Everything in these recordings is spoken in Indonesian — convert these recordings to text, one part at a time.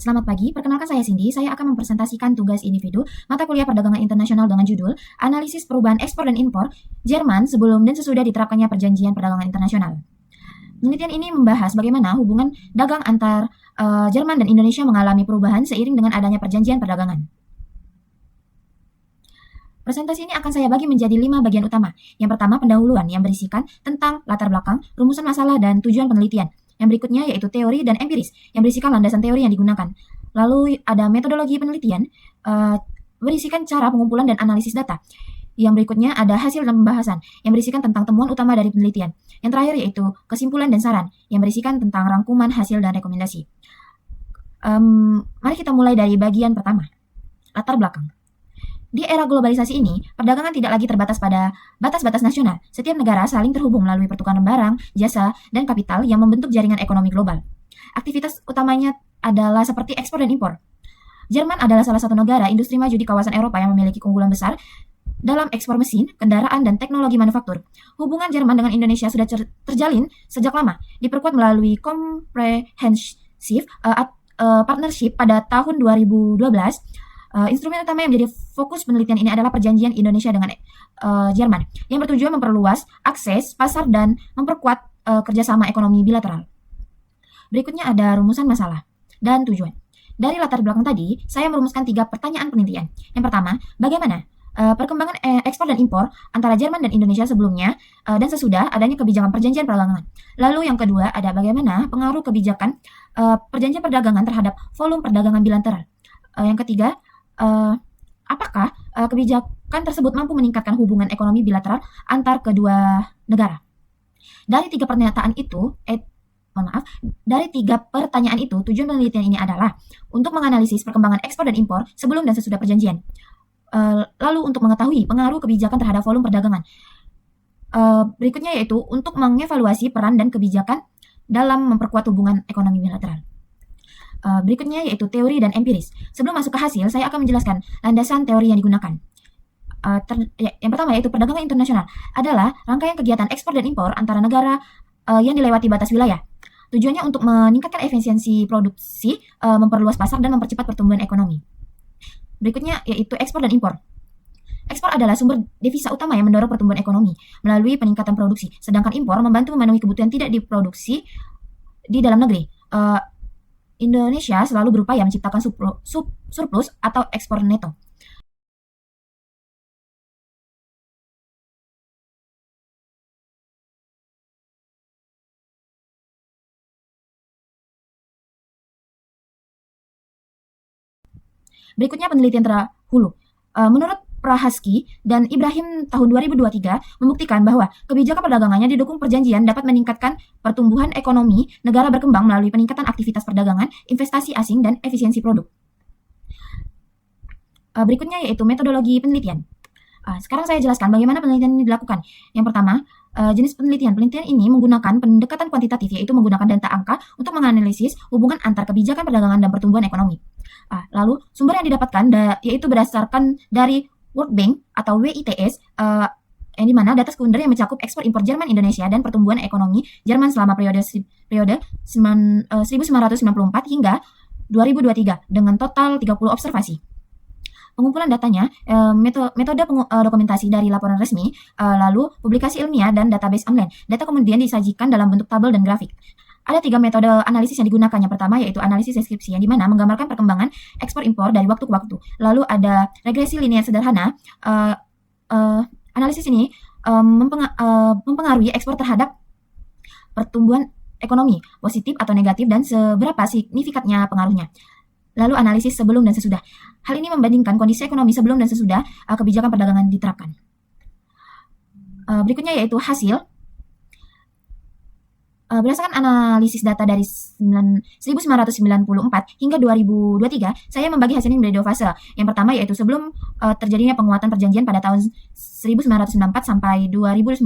Selamat pagi, perkenalkan saya Cindy. Saya akan mempresentasikan tugas individu mata kuliah perdagangan internasional dengan judul Analisis Perubahan Ekspor dan Impor Jerman sebelum dan sesudah diterapkannya Perjanjian Perdagangan Internasional. Penelitian ini membahas bagaimana hubungan dagang antar Jerman dan Indonesia mengalami perubahan seiring dengan adanya perjanjian perdagangan. Presentasi ini akan saya bagi menjadi 5 bagian utama. Yang pertama, pendahuluan yang berisikan tentang latar belakang, rumusan masalah, dan tujuan penelitian. Yang berikutnya yaitu teori dan empiris yang berisikan landasan teori yang digunakan. Lalu ada metodologi penelitian berisikan cara pengumpulan dan analisis data. Yang berikutnya ada hasil dan pembahasan yang berisikan tentang temuan utama dari penelitian. Yang terakhir yaitu kesimpulan dan saran yang berisikan tentang rangkuman hasil dan rekomendasi. Mari kita mulai dari bagian pertama, latar belakang. Di era globalisasi ini, perdagangan tidak lagi terbatas pada batas-batas nasional. Setiap negara saling terhubung melalui pertukaran barang, jasa, dan kapital yang membentuk jaringan ekonomi global. Aktivitas utamanya adalah seperti ekspor dan impor. Jerman adalah salah satu negara industri maju di kawasan Eropa yang memiliki keunggulan besar dalam ekspor mesin, kendaraan, dan teknologi manufaktur. Hubungan Jerman dengan Indonesia sudah terjalin sejak lama, diperkuat melalui Comprehensive Partnership pada tahun 2012. Instrumen utama yang menjadi fokus penelitian ini adalah Perjanjian Indonesia dengan Jerman, yang bertujuan memperluas akses pasar dan memperkuat kerjasama ekonomi bilateral. Berikutnya ada rumusan masalah dan tujuan. Dari latar belakang tadi, saya merumuskan 3 pertanyaan penelitian. Yang pertama, bagaimana perkembangan ekspor dan impor antara Jerman dan Indonesia sebelumnya dan sesudah adanya kebijakan perjanjian perdagangan. Lalu yang kedua, ada bagaimana pengaruh kebijakan perjanjian perdagangan terhadap volume perdagangan bilateral. Yang ketiga, apakah kebijakan tersebut mampu meningkatkan hubungan ekonomi bilateral antar kedua negara? Dari 3 pertanyaan itu, tujuan penelitian ini adalah untuk menganalisis perkembangan ekspor dan impor sebelum dan sesudah perjanjian. Lalu untuk mengetahui pengaruh kebijakan terhadap volume perdagangan. Berikutnya yaitu untuk mengevaluasi peran dan kebijakan dalam memperkuat hubungan ekonomi bilateral. Berikutnya yaitu teori dan empiris. Sebelum masuk ke hasil, saya akan menjelaskan landasan teori yang digunakan. Yang pertama yaitu perdagangan internasional adalah rangkaian kegiatan ekspor dan impor antara negara yang dilewati batas wilayah. Tujuannya untuk meningkatkan efisiensi produksi, memperluas pasar, dan mempercepat pertumbuhan ekonomi. Berikutnya yaitu ekspor dan impor. Ekspor adalah sumber devisa utama yang mendorong pertumbuhan ekonomi melalui peningkatan produksi, sedangkan impor membantu memenuhi kebutuhan tidak diproduksi di dalam negeri. Indonesia selalu berupaya menciptakan surplus atau ekspor neto. Berikutnya penelitian terdahulu. Menurut Prahaski dan Ibrahim tahun 2023 membuktikan bahwa kebijakan perdagangannya didukung perjanjian dapat meningkatkan pertumbuhan ekonomi negara berkembang melalui peningkatan aktivitas perdagangan, investasi asing, dan efisiensi produk. Berikutnya yaitu metodologi penelitian. Sekarang saya jelaskan bagaimana penelitian ini dilakukan. Yang pertama, jenis penelitian. Penelitian ini menggunakan pendekatan kuantitatif, yaitu menggunakan data angka untuk menganalisis hubungan antar kebijakan perdagangan dan pertumbuhan ekonomi. Lalu sumber yang didapatkan yaitu berdasarkan dari World Bank atau WITS, yang dimana data sekunder yang mencakup ekspor impor Jerman Indonesia dan pertumbuhan ekonomi Jerman selama periode 1994 hingga 2023 dengan total 30 observasi. Pengumpulan datanya, metode dokumentasi dari laporan resmi, lalu publikasi ilmiah dan database online. Data kemudian disajikan dalam bentuk tabel dan grafik. Ada 3 metode analisis yang digunakan. Yang pertama yaitu analisis deskripsi, yang dimana menggambarkan perkembangan ekspor impor dari waktu ke waktu. Lalu ada regresi linear sederhana. Analisis ini mempengaruhi ekspor terhadap pertumbuhan ekonomi, positif atau negatif, dan seberapa signifikannya pengaruhnya. Lalu analisis sebelum dan sesudah. Hal ini membandingkan kondisi ekonomi sebelum dan sesudah kebijakan perdagangan diterapkan. Berikutnya yaitu hasil. Berdasarkan analisis data dari 1994 hingga 2023, saya membagi hasilnya menjadi 2 fase. Yang pertama yaitu sebelum terjadinya penguatan perjanjian pada tahun 1994 sampai 2019,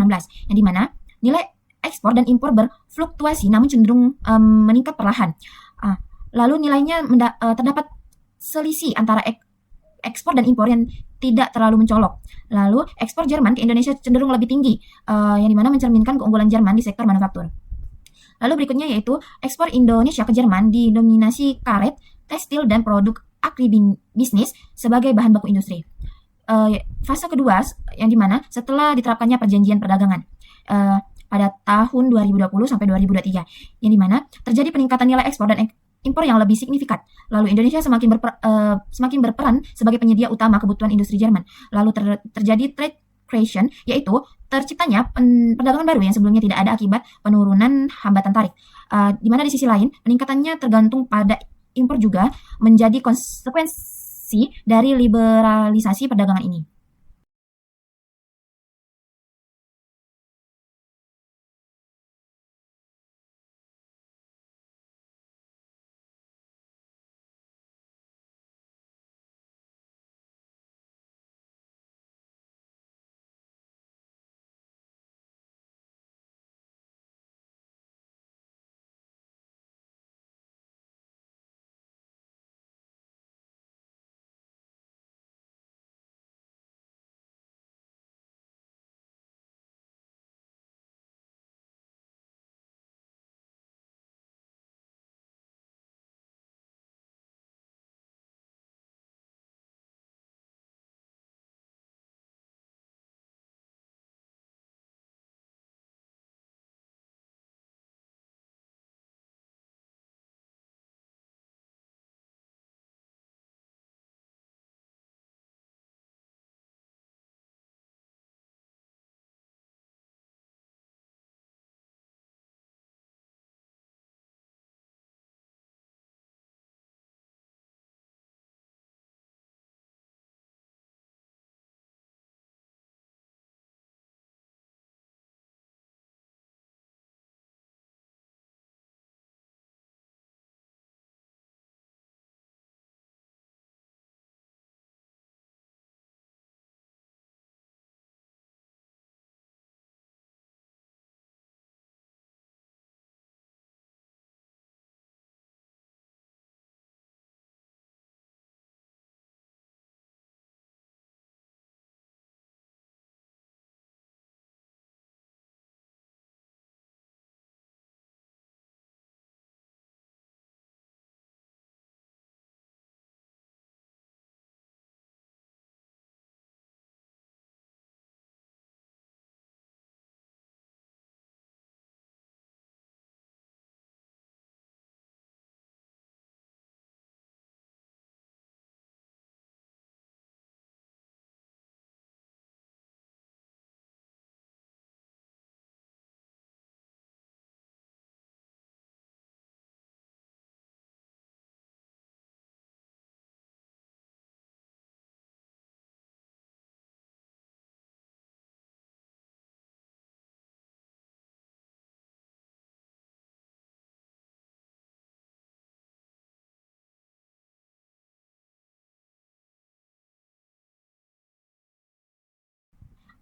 yang dimana nilai ekspor dan impor berfluktuasi namun cenderung meningkat perlahan. Lalu nilainya terdapat selisih antara ekspor dan impor yang tidak terlalu mencolok. Lalu ekspor Jerman ke Indonesia cenderung lebih tinggi, yang dimana mencerminkan keunggulan Jerman di sektor manufaktur. Lalu berikutnya yaitu ekspor Indonesia ke Jerman didominasi karet, tekstil, dan produk agribisnis sebagai bahan baku industri. Fase kedua yang dimana setelah diterapkannya perjanjian perdagangan pada tahun 2020 sampai 2023, yang dimana terjadi peningkatan nilai ekspor dan impor yang lebih signifikan. Lalu Indonesia semakin berperan sebagai penyedia utama kebutuhan industri Jerman. Lalu terjadi trade creation, yaitu terciptanya perdagangan baru yang sebelumnya tidak ada akibat penurunan hambatan tarif. Di mana di sisi lain peningkatannya tergantung pada impor juga menjadi konsekuensi dari liberalisasi perdagangan ini.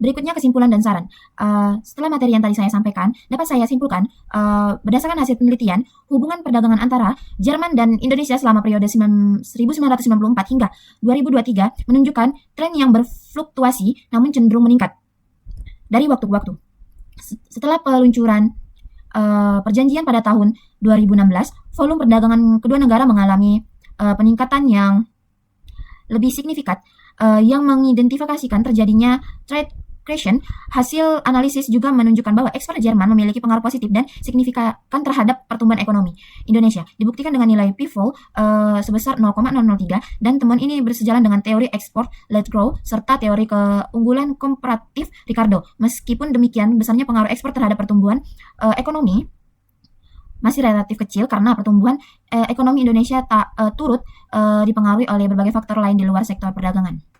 Berikutnya kesimpulan dan saran. Setelah materi yang tadi saya sampaikan, dapat saya simpulkan berdasarkan hasil penelitian, hubungan perdagangan antara Jerman dan Indonesia selama periode 1994 hingga 2023 menunjukkan tren yang berfluktuasi namun cenderung meningkat dari waktu ke waktu. Setelah peluncuran perjanjian pada tahun 2016, volume perdagangan kedua negara mengalami peningkatan yang lebih signifikan yang mengidentifikasikan terjadinya trade creation. Hasil analisis juga menunjukkan bahwa ekspor Jerman memiliki pengaruh positif dan signifikan terhadap pertumbuhan ekonomi Indonesia. Dibuktikan dengan nilai pivot sebesar 0,003 dan temuan ini bersejalan dengan teori ekspor led growth serta teori keunggulan komparatif Ricardo. Meskipun demikian, besarnya pengaruh ekspor terhadap pertumbuhan ekonomi masih relatif kecil karena pertumbuhan ekonomi Indonesia turut dipengaruhi oleh berbagai faktor lain di luar sektor perdagangan.